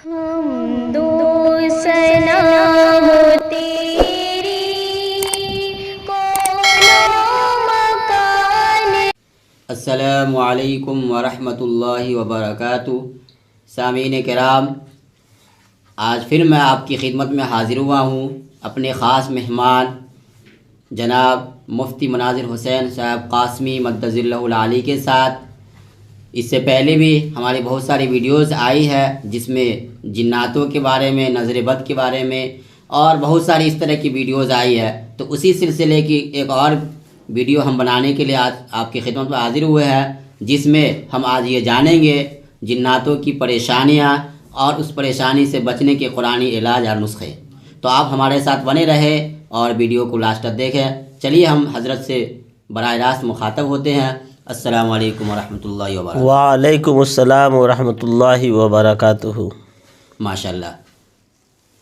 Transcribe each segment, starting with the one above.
حمد و ثنا ہو تیری کون مکان۔ السلام علیکم ورحمۃ اللہ وبرکاتہ۔ سامعین کرام، آج پھر میں آپ کی خدمت میں حاضر ہوا ہوں اپنے خاص مہمان جناب مفتی مناظر حسین صاحب قاسمی مدظ اللہ العالی کے ساتھ۔ اس سے پہلے بھی ہماری بہت ساری ویڈیوز آئی ہے جس میں جناتوں کے بارے میں، نظر بد کے بارے میں اور بہت ساری اس طرح کی ویڈیوز آئی ہے۔ تو اسی سلسلے کی ایک اور ویڈیو ہم بنانے کے لیے آج آپ کی خدمت میں حاضر ہوئے ہیں، جس میں ہم آج یہ جانیں گے جناتوں کی پریشانیاں اور اس پریشانی سے بچنے کے قرآنی علاج اور نسخے۔ تو آپ ہمارے ساتھ بنے رہے اور ویڈیو کو لاسٹ تک دیکھیں۔ چلیے ہم حضرت سے براہ راست مخاطب ہوتے ہیں۔ السلام علیکم ورحمۃ اللہ وبرکاتہ۔ وعلیکم السلام ورحمۃ اللہ وبرکاتہ۔ ماشاءاللہ،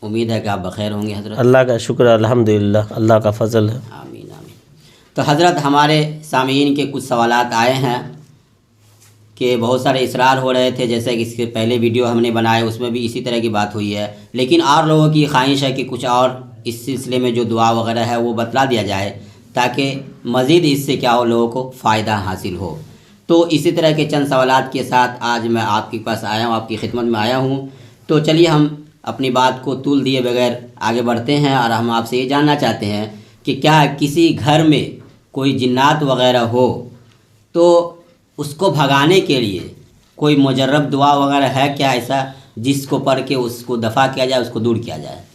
امید ہے کہ آپ بخیر ہوں گے حضرت۔ اللہ کا شکر، الحمدللہ، اللہ کا فضل ہے۔ آمین آمین۔ تو حضرت، ہمارے سامعین کے کچھ سوالات آئے ہیں کہ بہت سارے اصرار ہو رہے تھے، جیسے کہ اس کے پہلے ویڈیو ہم نے بنائے اس میں بھی اسی طرح کی بات ہوئی ہے، لیکن اور لوگوں کی خواہش ہے کہ کچھ اور اس سلسلے میں جو دعا وغیرہ ہے وہ بتلا دیا جائے تاکہ مزید اس سے کیا ہو، لوگوں کو فائدہ حاصل ہو۔ تو اسی طرح کے چند سوالات کے ساتھ آج میں آپ کے پاس آیا ہوں، آپ کی خدمت میں آیا ہوں۔ تو چلیے ہم اپنی بات کو طول دیے بغیر آگے بڑھتے ہیں، اور ہم آپ سے یہ جاننا چاہتے ہیں کہ کیا کسی گھر میں کوئی جنات وغیرہ ہو تو اس کو بھگانے کے لیے کوئی مجرب دعا وغیرہ ہے کیا ایسا جس کو پڑھ کے اس کو دفع کیا جائے، اس کو دور کیا جائے؟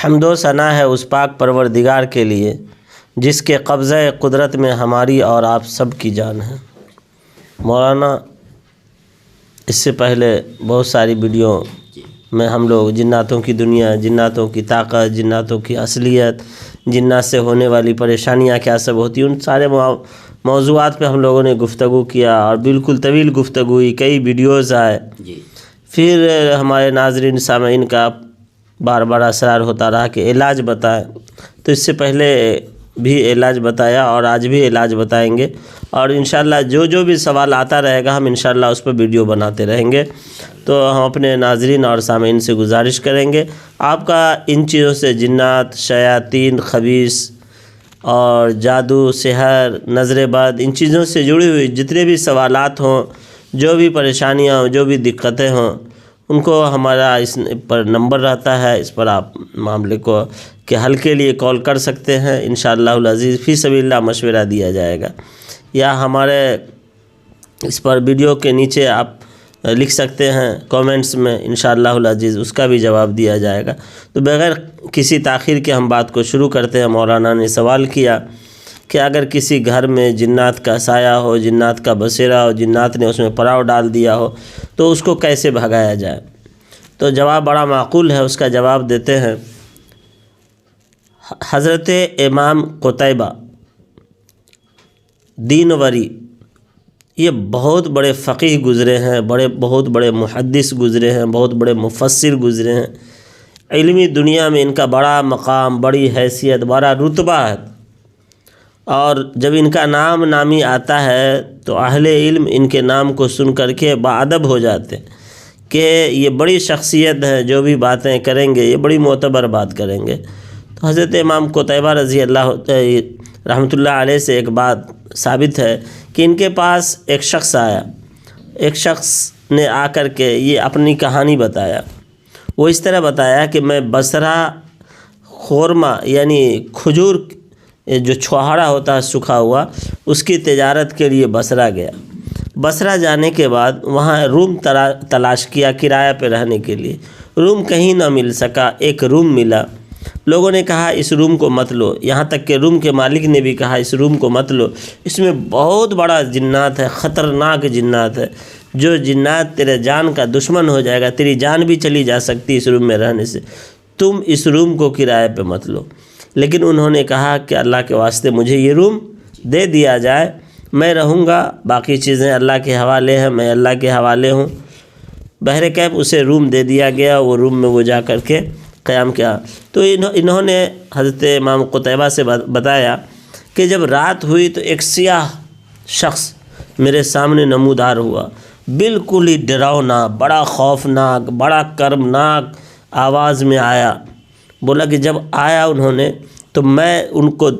حمد و ثنا ہے اس پاک پروردگار کے لیے جس کے قبضہ قدرت میں ہماری اور آپ سب کی جان ہے۔ مولانا، اس سے پہلے بہت ساری ویڈیو میں ہم لوگ جناتوں کی دنیا، جناتوں کی طاقت، جناتوں کی اصلیت، جنات سے ہونے والی پریشانیاں کیا سب ہوتی ہیں، ان سارے موضوعات پہ ہم لوگوں نے گفتگو کیا اور بالکل طویل گفتگو ہوئی، کئی ویڈیوز آئے۔ پھر ہمارے ناظرین سامعین کا بار بار اصرار ہوتا رہا کہ علاج بتائیں، تو اس سے پہلے بھی علاج بتایا اور آج بھی علاج بتائیں گے، اور انشاءاللہ جو بھی سوال آتا رہے گا ہم انشاءاللہ اس پہ ویڈیو بناتے رہیں گے۔ تو ہم اپنے ناظرین اور سامعین سے گزارش کریں گے آپ کا ان چیزوں سے، جنات، شیاطین، خبیث اور جادو، سحر، نظر بد، ان چیزوں سے جڑی ہوئی جتنے بھی سوالات ہوں، جو بھی پریشانیاں ہوں، جو بھی دقتیں ہوں، ان کو ہمارا اس پر نمبر رہتا ہے، اس پر آپ معاملے کو کے حل کے لیے کال کر سکتے ہیں۔ انشاءاللہ العزیز فی سبیل اللہ مشورہ دیا جائے گا، یا ہمارے اس پر ویڈیو کے نیچے آپ لکھ سکتے ہیں کومنٹس میں، انشاءاللہ العزیز اس کا بھی جواب دیا جائے گا۔ تو بغیر کسی تاخیر کے ہم بات کو شروع کرتے ہیں۔ مولانا نے سوال کیا کہ اگر کسی گھر میں جنات کا سایہ ہو، جنات کا بسیرا ہو، جنات نے اس میں پڑاؤ ڈال دیا ہو تو اس کو کیسے بھگایا جائے؟ تو جواب بڑا معقول ہے، اس کا جواب دیتے ہیں۔ حضرت امام قتیبہ دین وری، یہ بہت بڑے فقیہ گزرے ہیں، بہت بڑے محدث گزرے ہیں، بہت بڑے مفسر گزرے ہیں، علمی دنیا میں ان کا بڑا مقام، بڑی حیثیت، بڑا رتبہ ہے، اور جب ان کا نام نامی آتا ہے تو اہل علم ان کے نام کو سن کر کے باادب ہو جاتے ہیں کہ یہ بڑی شخصیت ہے، جو بھی باتیں کریں گے یہ بڑی معتبر بات کریں گے۔ تو حضرت امام قتیبہ رضی اللہ رحمۃ اللہ علیہ سے ایک بات ثابت ہے کہ ان کے پاس ایک شخص آیا، ایک شخص نے آ کر کے یہ اپنی کہانی بتایا۔ وہ اس طرح بتایا کہ میں بصرہ خورما یعنی کھجور جو چھوہارا ہوتا ہے سکھا ہوا، اس کی تجارت کے لیے بصرہ گیا۔ بصرہ جانے کے بعد وہاں روم تلاش کیا کرایہ پہ رہنے کے لیے، روم کہیں نہ مل سکا، ایک روم ملا۔ لوگوں نے کہا اس روم کو مت لو، یہاں تک کہ روم کے مالک نے بھی کہا اس روم کو مت لو، اس میں بہت بڑا جنات ہے، خطرناک جنات ہے، جو جنات تیرے جان کا دشمن ہو جائے گا، تیری جان بھی چلی جا سکتی اس روم میں رہنے سے، تم اس روم کو کرایہ پہ مت لو۔ لیکن انہوں نے کہا کہ اللہ کے واسطے مجھے یہ روم دے دیا جائے، میں رہوں گا، باقی چیزیں اللہ کے حوالے ہیں، میں اللہ کے حوالے ہوں۔ بہرکیف اسے روم دے دیا گیا، وہ روم میں وہ جا کر کے قیام کیا۔ تو انہوں نے حضرت امام قتیبہ سے بتایا کہ جب رات ہوئی تو ایک سیاہ شخص میرے سامنے نمودار ہوا، بالکل ہی ڈراؤنا، بڑا خوفناک، بڑا کربناک آواز میں آیا۔ بولا کہ جب آیا انہوں نے تو میں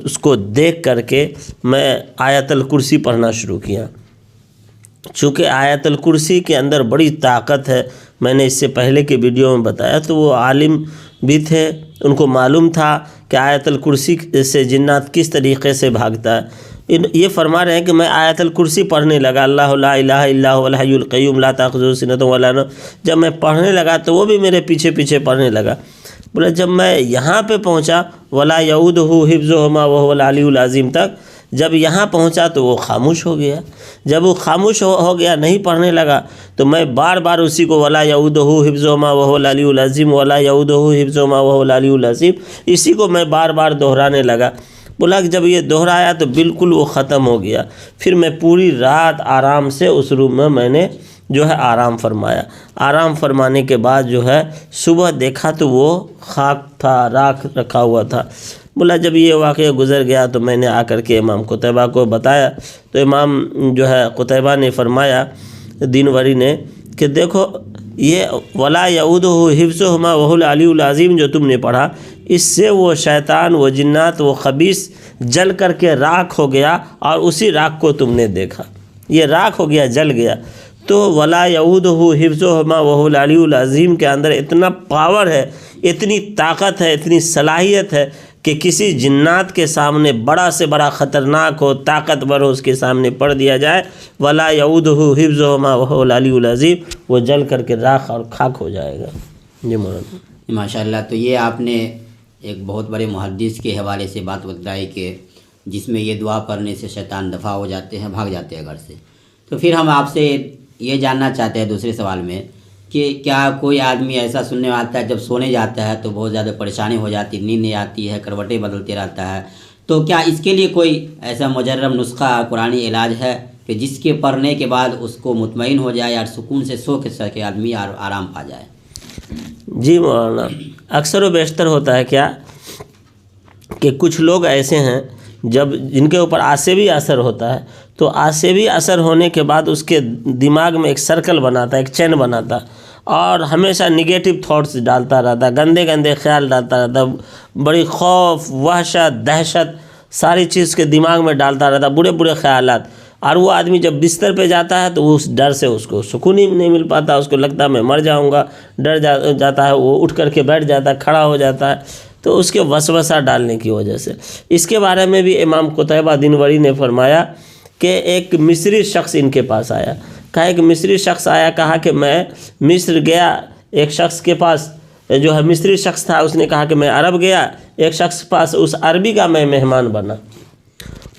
اس کو دیکھ کر کے میں آیت الکرسی پڑھنا شروع کیا۔ چونکہ آیت الکرسی کے اندر بڑی طاقت ہے، میں نے اس سے پہلے کے ویڈیو میں بتایا، تو وہ عالم بھی تھے، ان کو معلوم تھا کہ آیت الکرسی سے جنات کس طریقے سے بھاگتا ہے۔ یہ فرما رہے ہیں کہ میں آیت الکرسی پڑھنے لگا، اللہ لا الہ الا هو الحی القیوم لا تأخذہ سنۃ ولا نوم۔ جب میں پڑھنے لگا تو وہ بھی میرے پیچھے پیچھے پڑھنے لگا۔ بولا جب میں یہاں پہ پہنچا ولا یعودہ حفظہما وہو العلی العظیم تک، جب یہاں پہنچا تو وہ خاموش ہو گیا۔ جب وہ خاموش ہو گیا، نہیں پڑھنے لگا، تو میں بار بار اسی کو ولا یعودہ حفظہما وہو العلی العظیم ولا یعودہ حفظہما وہو العلی العظیم، اسی کو میں بار بار دہرانے لگا۔ بولا کہ جب یہ دہرایا تو بالکل وہ ختم ہو گیا۔ پھر میں پوری رات آرام سے اس روم میں نے جو ہے آرام فرمایا۔ آرام فرمانے کے بعد جو ہے صبح دیکھا تو وہ خاک تھا، راکھ رکھا ہوا تھا۔ بولا جب یہ واقعہ گزر گیا تو میں نے آ کر کے امام قتیبہ کو بتایا، تو امام جو ہے قتیبہ نے فرمایا، دینوری نے، کہ دیکھو یہ ولا یعودہ حفظہما وہو العلی العظیم جو تم نے پڑھا، اس سے وہ شیطان، وہ جنات، وہ خبیث جل کر کے راکھ ہو گیا، اور اسی راکھ کو تم نے دیکھا، یہ راکھ ہو گیا، جل گیا۔ تو ولا یعودہ حفظہما وہو العلی العظیم کے اندر اتنا پاور ہے، اتنی طاقت ہے، اتنی صلاحیت ہے کہ کسی جنات کے سامنے بڑا سے بڑا خطرناک ہو، طاقتور ہو، اس کے سامنے پڑھ دیا جائے ولا یعودہ حفظہما وہو العلی العظیم، وہ جل کر کے راکھ اور خاک ہو جائے گا۔ جی مولانا ماشاء اللہ۔ تو یہ آپ نے ایک بہت بڑے محدث کے حوالے سے بات بتائی کہ جس میں یہ دعا پڑھنے سے شیطان دفع ہو جاتے ہیں، بھاگ جاتے ہیں گھر سے۔ تو پھر ہم آپ سے یہ جاننا چاہتے ہیں دوسرے سوال میں کہ کیا کوئی آدمی ایسا سننے میں آتا ہے جب سونے جاتا ہے تو بہت زیادہ پریشانی ہو جاتی ہے، نیند نہیں آتی ہے، کروٹیں بدلتے رہتا ہے، تو کیا اس کے لیے کوئی ایسا مجرب نسخہ قرآنی علاج ہے کہ جس کے پڑھنے کے بعد اس کو مطمئن ہو جائے اور سکون سے سو کے سکے آدمی اور آرام پا جائے؟ جی مولانا، اکثر و بیشتر ہوتا ہے کیا کہ کچھ لوگ ایسے ہیں جب جن کے اوپر عصبی اثر ہوتا ہے، تو عصبی اثر ہونے کے بعد اس کے دماغ میں ایک سرکل بناتا ہے، ایک چین بناتا ہے، اور ہمیشہ نگیٹو تھاٹس ڈالتا رہتا ہے، گندے گندے خیال ڈالتا رہتا ہے، بڑی خوف، وحشت، دہشت ساری چیز کے دماغ میں ڈالتا رہتا ہے، برے برے خیالات۔ اور وہ آدمی جب بستر پہ جاتا ہے تو اس ڈر سے اس کو سکون ہی نہیں مل پاتا، اس کو لگتا ہے میں مر جاؤں گا، ڈر جاتا ہے، وہ اٹھ کر کے بیٹھ جاتا ہے، کھڑا ہو جاتا ہے، تو اس کے وسوسہ ڈالنے کی وجہ سے۔ اس کے بارے میں بھی امام قتیبہ دینوری نے فرمایا کہ ایک مصری شخص ان کے پاس آیا، کہا ایک مصری شخص آیا، کہا کہ میں مصر گیا، ایک شخص کے پاس جو ہے مصری شخص تھا، اس نے کہا کہ میں عرب گیا، ایک شخص کے پاس، اس عربی کا میں مہمان بنا،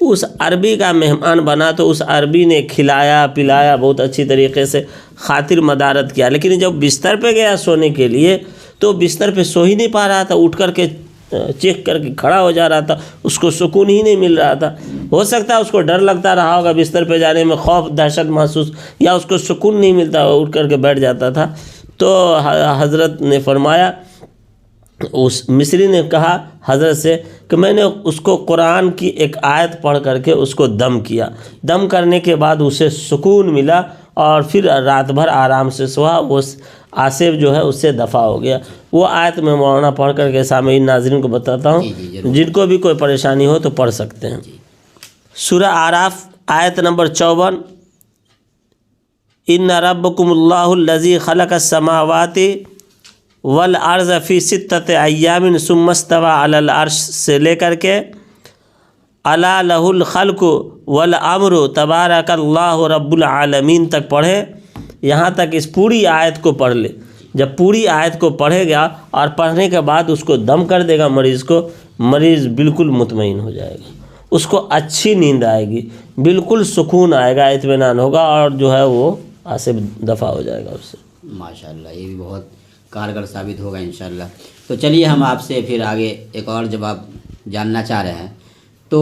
اس عربی کا مہمان بنا تو اس عربی نے کھلایا پلایا، بہت اچھی طریقے سے خاطر مدارت کیا، لیکن جب بستر پہ گیا سونے کے لیے تو بستر پہ سو ہی نہیں پا رہا تھا، اٹھ کر کے چیخ کر کے کھڑا ہو جا رہا تھا، اس کو سکون ہی نہیں مل رہا تھا۔ ہو سکتا ہے اس کو ڈر لگتا رہا ہوگا بستر پہ جانے میں، خوف دہشت محسوس، یا اس کو سکون نہیں ملتا، وہ اٹھ کر کے بیٹھ جاتا تھا۔ تو حضرت نے فرمایا، اس مصری نے کہا حضرت سے کہ میں نے اس کو قرآن کی ایک آیت پڑھ کر کے اس کو دم کیا، دم کرنے کے بعد اسے سکون ملا، اور پھر رات بھر آرام سے سوا، اس آصف جو ہے اس سے دفع ہو گیا۔ وہ آیت میں مولانا پڑھ کر کے سامعین ناظرین کو بتاتا ہوں، جن کو بھی کوئی پریشانی ہو تو پڑھ سکتے ہیں۔ سورہ اعراف آیت نمبر 54، ان ربکم اللہ الذی خلق السماوات والارض فی ستۃ ایام ثم استوی علی العرش سے لے کر کے الا لہ الخلق والامر تبارک اللہ رب العالمین تک پڑھے، یہاں تک اس پوری آیت کو پڑھ لے۔ جب پوری آیت کو پڑھے گا اور پڑھنے کے بعد اس کو دم کر دے گا مریض کو، مریض بالکل مطمئن ہو جائے گا، اس کو اچھی نیند آئے گی، بالکل سکون آئے گا، اطمینان ہوگا، اور جو ہے وہ آصف دفع ہو جائے گا اس سے۔ ماشاءاللہ، یہ بھی بہت کارگر ثابت ہوگا انشاءاللہ۔ تو چلیے ہم آپ سے پھر آگے ایک اور جواب جاننا چاہ رہے ہیں۔ تو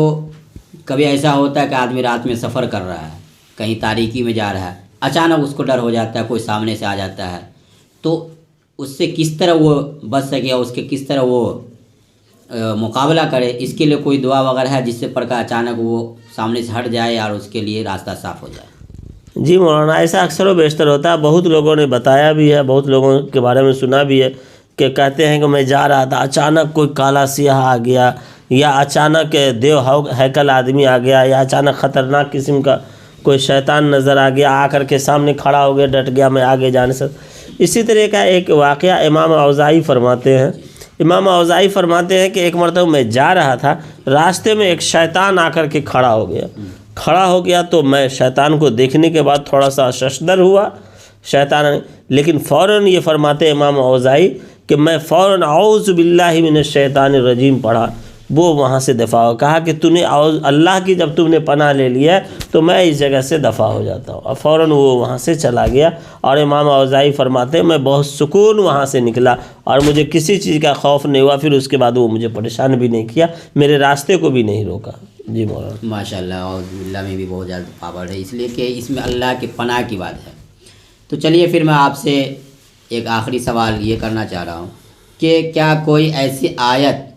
کبھی ایسا ہوتا ہے کہ آدمی رات میں سفر کر رہا ہے، کہیں تاریکی میں جا رہا ہے، اچانک اس کو ڈر ہو جاتا ہے، کوئی سامنے سے آ جاتا ہے، تو اس سے کس طرح وہ بچ سکے، اس کے کس طرح وہ مقابلہ کرے، اس کے لیے کوئی دعا وغیرہ ہے جس سے پڑھ کر اچانک وہ سامنے سے ہٹ جائے اور اس کے لیے راستہ صاف ہو جائے؟ جی مولانا، ایسا اکثر و بیشتر ہوتا ہے، بہت لوگوں نے بتایا بھی ہے، بہت لوگوں کے بارے میں سنا بھی ہے کہ کہتے ہیں کہ میں جا رہا تھا، اچانک کوئی کالا سیاہ آ گیا، یا اچانک دیو ہیکل آدمی آ گیا، یا اچانک خطرناک قسم کا کوئی شیطان نظر آ گیا، آ کر کے سامنے کھڑا ہو گیا، ڈٹ گیا، میں آگے جا نہیں سکتا۔ اسی طرح کا ایک واقعہ امام اوزاعی فرماتے ہیں، امام اوزاعی فرماتے ہیں کہ ایک مرتبہ میں جا رہا تھا، راستے میں ایک شیطان آ کر کے کھڑا ہو گیا تو میں شیطان کو دیکھنے کے بعد تھوڑا سا ششدر ہوا شیطان، لیکن فوراً یہ فرماتے امام اوزاعی کہ میں فوراً اعوذ باللہ من الشیطان الرجیم پڑھا، وہ وہاں سے دفاع ہو، کہا کہ تو نے اللہ کی جب تم نے پناہ لے لیا ہے تو میں اس جگہ سے دفاع ہو جاتا ہوں، اور فوراً وہ وہاں سے چلا گیا۔ اور امام اوزاعی فرماتے ہیں میں بہت سکون وہاں سے نکلا اور مجھے کسی چیز کا خوف نہیں ہوا، پھر اس کے بعد وہ مجھے پریشان بھی نہیں کیا، میرے راستے کو بھی نہیں روکا۔ جی مولانا، ماشاء اللہ، اعوذ باللہ میں بھی بہت زیادہ پاور ہے، اس لیے کہ اس میں اللہ کی پناہ کی بات ہے۔ تو چلیے پھر میں آپ سے ایک آخری سوال یہ کرنا چاہ رہا ہوں کہ کیا کوئی ایسی آیت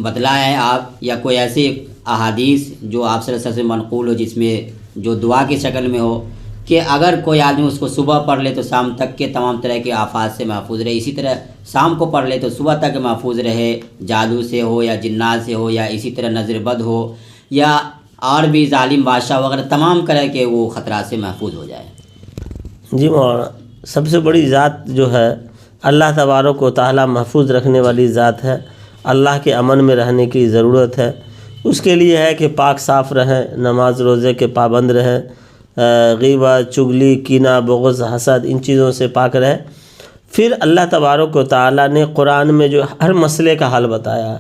بتلائیں ہیں آپ، یا کوئی ایسی احادیث جو آپ صلی اللہ علیہ وسلم سے منقول ہو، جس میں جو دعا کی شکل میں ہو کہ اگر کوئی آدمی اس کو صبح پڑھ لے تو شام تک کے تمام طرح کے آفات سے محفوظ رہے، اسی طرح شام کو پڑھ لے تو صبح تک محفوظ رہے، جادو سے ہو یا جنات سے ہو، یا اسی طرح نظر بد ہو، یا اور بھی ظالم بادشاہ وغیرہ تمام طرح کے وہ خطرات سے محفوظ ہو جائے؟ جی مولانا، سب سے بڑی ذات جو ہے اللہ تبارک و تعالی محفوظ رکھنے والی ذات ہے، اللہ کے امن میں رہنے کی ضرورت ہے، اس کے لیے ہے کہ پاک صاف رہیں، نماز روزے کے پابند رہیں، غیبت، چغلی، کینہ، بغض، حسد، ان چیزوں سے پاک رہیں۔ پھر اللہ تبارک و تعالی نے قرآن میں جو ہر مسئلے کا حل بتایا،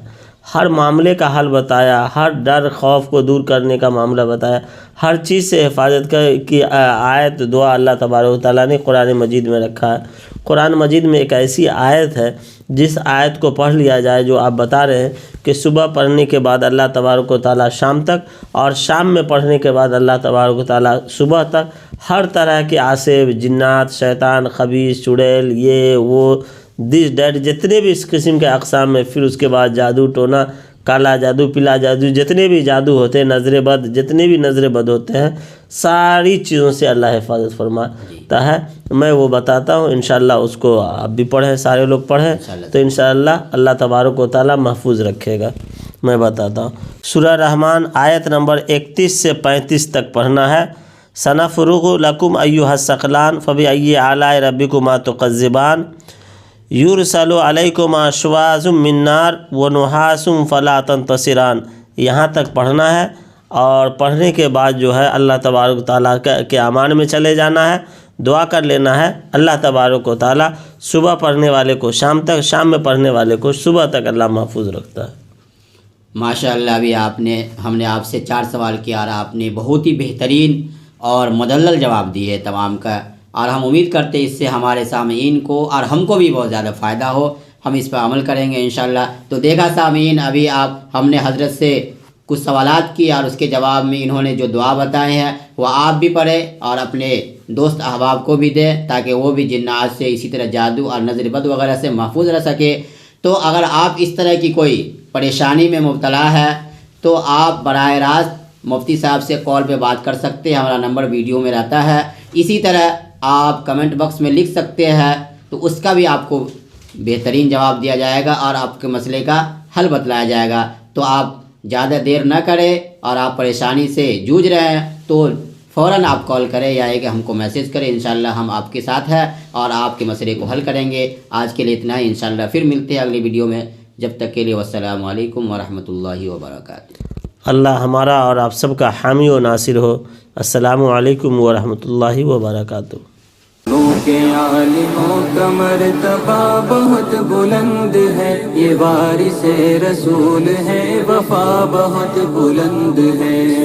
ہر معاملے کا حل بتایا، ہر ڈر خوف کو دور کرنے کا معاملہ بتایا، ہر چیز سے حفاظت کی آیت دعا اللہ تبارک و تعالیٰ نے قرآن مجید میں رکھا ہے۔ قرآن مجید میں ایک ایسی آیت ہے جس آیت کو پڑھ لیا جائے جو آپ بتا رہے ہیں کہ صبح پڑھنے کے بعد اللہ تبارک و تعالیٰ شام تک، اور شام میں پڑھنے کے بعد اللہ تبارک و تعالیٰ صبح تک ہر طرح کے عاصب، جنات، شیطان، خبیث، چڑیل، یہ وہ دس ڈیٹ جتنے بھی اس قسم کے اقسام میں، پھر اس کے بعد جادو ٹونا، کالا جادو، پیلا جادو، جتنے بھی جادو ہوتے ہیں، نظر بد، جتنے بھی نظر بد ہوتے ہیں، ساری چیزوں سے اللہ حفاظت فرماتا ہے۔ میں وہ بتاتا ہوں، انشاءاللہ اس کو آپ بھی پڑھیں، سارے لوگ پڑھیں تو انشاءاللہ اللہ تبارک و تعالیٰ محفوظ رکھے گا۔ میں بتاتا ہوں، سورہ رحمان آیت نمبر 31 سے 35 تک پڑھنا ہے۔ سنفرغ لکم ایھا الثقلان فبأی آلاء ربکما تکذبان یرسل علیکما شواظ من نار ونحاس فلا تنتصران، یہاں تک پڑھنا ہے، اور پڑھنے کے بعد جو ہے اللہ تبارک و تعالیٰ کے امان میں چلے جانا ہے، دعا کر لینا ہے۔ اللہ تبارک و تعالیٰ صبح پڑھنے والے کو شام تک، شام میں پڑھنے والے کو صبح تک اللہ محفوظ رکھتا ہے۔ ماشاءاللہ، ابھی ہم نے آپ سے 4 سوال کیا اور آپ نے بہت ہی بہترین اور مدلل جواب دیے تمام کا، اور ہم امید کرتے ہیں اس سے ہمارے سامعین کو اور ہم کو بھی بہت زیادہ فائدہ ہو، ہم اس پر عمل کریں گے انشاءاللہ۔ تو دیکھا سامعین، ابھی ہم نے حضرت سے کچھ سوالات کیے اور اس کے جواب میں انہوں نے جو دعا بتائے ہیں وہ آپ بھی پڑھیں اور اپنے دوست احباب کو بھی دیں، تاکہ وہ بھی جنات سے، اسی طرح جادو اور نظر بد وغیرہ سے محفوظ رہ سکے۔ تو اگر آپ اس طرح کی کوئی پریشانی میں مبتلا ہے تو آپ براہ راست مفتی صاحب سے کال پہ بات کر سکتے ہیں، ہمارا نمبر ویڈیو میں رہتا ہے۔ اسی طرح آپ کمنٹ باکس میں لکھ سکتے ہیں، تو اس کا بھی آپ کو بہترین جواب دیا جائے گا اور آپ کے مسئلے کا حل بتلایا جائے گا۔ تو آپ زیادہ دیر نہ کریں، اور آپ پریشانی سے جوجھ رہے ہیں تو فوراً آپ کال کریں یا کہ ہم کو میسج کریں، انشاءاللہ ہم آپ کے ساتھ ہیں اور آپ کے مسئلے کو حل کریں گے۔ آج کے لیے اتنا ہی، انشاءاللہ پھر ملتے ہیں اگلی ویڈیو میں، جب تک کے لیے والسلام علیکم ورحمۃ اللہ وبرکاتہ۔ اللہ ہمارا اور آپ سب کا حامی و ناصر ہو۔ السلام علیکم ورحمۃ اللہ وبرکاتہ۔ کے عالموں کا مرتبہ بہت بلند ہے، یہ وارث رسول ہے، وفا بہت بلند ہے۔